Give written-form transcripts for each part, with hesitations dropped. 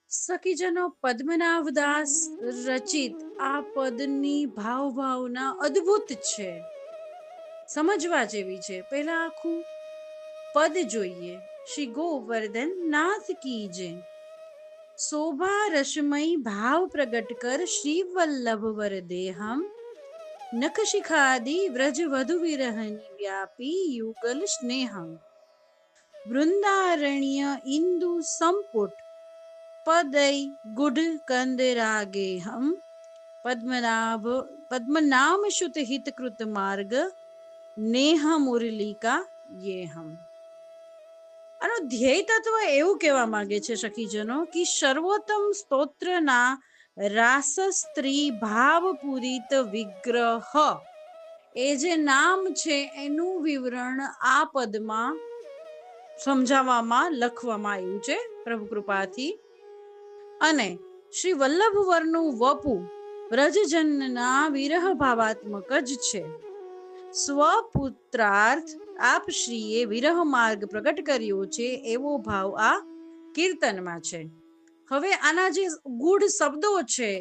સખીજનો પદ્મનાભદાસ રચિત આ પદની ભાવના અદ્ભુત છે, સમજવા જેવી છે. પહેલા આખું પદ જોઈએ. શ્રી ગોવર્ધન નાથ કી જય. શોભા રસમય ભાવ પ્રગટ કર શ્રી વલ્લભ વરદેહમ નખ શિખાદિ વ્રજ વધુ વિરહની વ્યાપી યુગલ સ્નેહમ વૃંદારણ્ય ઇન્દુ સંપુટ પદૈ ગુઢ કંદ રાગે હમ પદ્મનામ શુત હિતકૃત માર્ગ નેહ મુરલિકા યે હમ. આનો ધ્યેય તત્વ એવું કહેવા માંગે છે સખીજનો કે સર્વોત્તમ સ્તોત્રના રાસ સ્ત્રી ભાવ પૂરિત વિગ્રહ, એ જે નામ છે એનું વિવરણ આ પદમાં સમજાવવામાં લખવામાં આવ્યું છે પ્રભુ કૃપાથી. અને શ્રી વલ્લભ વરનું વપુ વ્રજજનના વિરહ ભાવાત્મક જ છે. સ્વપુત્રાર્થ આપ શ્રીએ વિરહ માર્ગ પ્રગટ કર્યો છે એવો ભાવ આ કીર્તનમાં છે. હવે આના જે ગૂઢ શબ્દો છે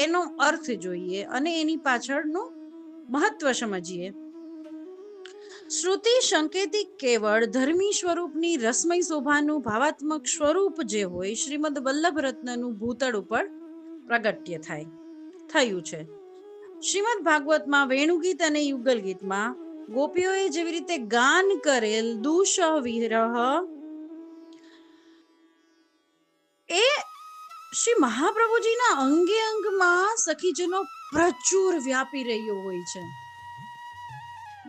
એનો અર્થ જોઈએ અને એની પાછળનું મહત્વ સમજીએ. શ્રુતિ સંકેતિક કેવળ ધર્મી સ્વરૂપની રસમય શોભાનું ભાવાત્મક સ્વરૂપ જે હોય શ્રીમદ વલ્લભ રત્નનું ભૂતળ ઉપર પ્રાગટ્ય થયું છે. શ્રીમદ ભાગવતમાં વેણુગીત અને યુગલ ગીતમાં ગોપીઓએ જેવી રીતે ગાન કરેલ દુષ વિરહ એ શ્રી મહાપ્રભુજીના અંગે અંગમાં સખીજનો પ્રચુર વ્યાપી રહ્યો હોય છે.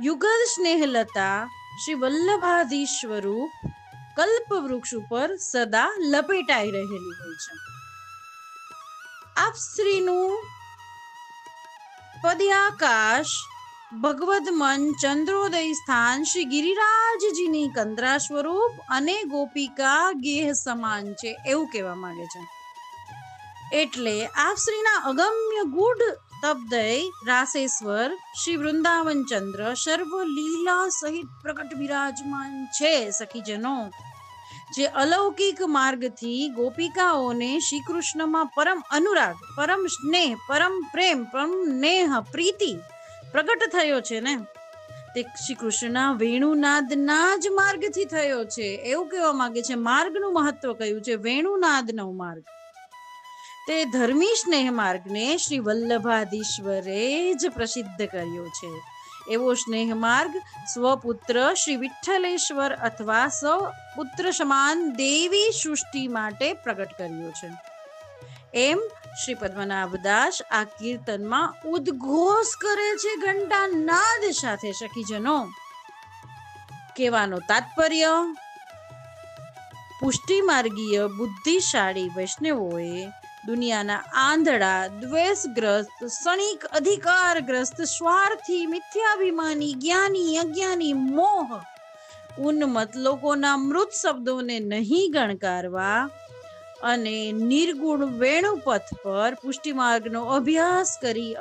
યુગલ સ્નેહલતા શ્રી વલ્લભાધી સ્વરૂપ કલ્પ વૃક્ષ ઉપર સદા લપેટાઈ રહેલી હોય છે. આપ શ્રીનું પદ્યાકાશ ભગવદ મન ચંદ્રોદય સ્થાન શ્રી ગિરિરાજજીની કંદ્રા સ્વરૂપ અને ગોપિકા ગેહ સમાન છે એવું કહેવા માંગે છે. એટલે આપ શ્રીના અગમ્ય ગૂઢ તબ્દય રાસેશ્વર શ્રી વૃંદાવન ચંદ્ર સર્વ લીલા સહિત પ્રકટ વિરાજમાન છે સખીજનો. જે અલૌકિક માર્ગથી ગોપિકાઓને શ્રી કૃષ્ણમાં પરમ અનુરાગ, પરમ સ્નેહ, પરમ પ્રેમ, પરમ નેહ પ્રીતિ પ્રગટ થયો છે ને તે શ્રી કૃષ્ણના વેણુનાદના જ માર્ગથી થયો છે એવું કહેવા માંગે છે. માર્ગનું મહત્વ કયું છે? વેણુનાદનો માર્ગ. તે ધર્મી સ્નેહ માર્ગને શ્રી વલ્લભાધીશ્વરે જ પ્રસિદ્ધ કર્યો છે. એવો સ્નેહ માર્ગ સ્વપુત્ર શ્રી વિઠ્ઠલેશ્વર અથવા સ્વપુત્ર સમાન દેવી સૃષ્ટિ માટે પ્રગટ કર્યો છે. એમ શ્રી પદ્મનાભદાસ આ કીર્તનમાં ઉદ્ઘોષ કરે છે ઘંટા નાદ સાથે. સખીજનો, કહેવાનો તાત્પર્ય, પુષ્ટિ માર્ગીય બુદ્ધિશાળી વૈષ્ણવોએ દુનિયાના આંધળા, દ્વેષગ્રસ્ત, ક્ષણિક અધિકારગ્રસ્ત, સ્વાર્થી, મિથ્યાભિમાની, જ્ઞાની, અજ્ઞાની, મોહ ઉન્મત્ત લોકોના મૃત શબ્દોને નહીં ગણકારવા અને નિર્ગુણ વેણુપથ પર પુષ્ટિ માર્ગનો અભ્યાસ કરી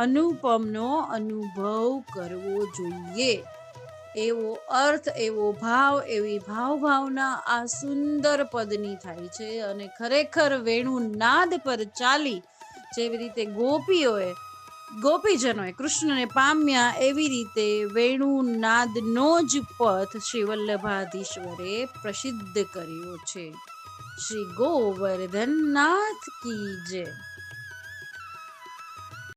અનુપમનો અનુભવ કરવો જોઈએ. એવો અર્થ, એવો ભાવ, એવી ભાવના આ સુંદર પદની થાય છે. અને ખરેખર વેણુ નાદ પર ચાલી જેવી રીતે ગોપીજનોએ કૃષ્ણને પામ્યા એવી રીતે વેણુ નાદનો જ પથ શ્રી વલ્લભાધીશ્વરે પ્રસિદ્ધ કર્યો છે. શ્રી ગોવર્ધન નાથ કી જય.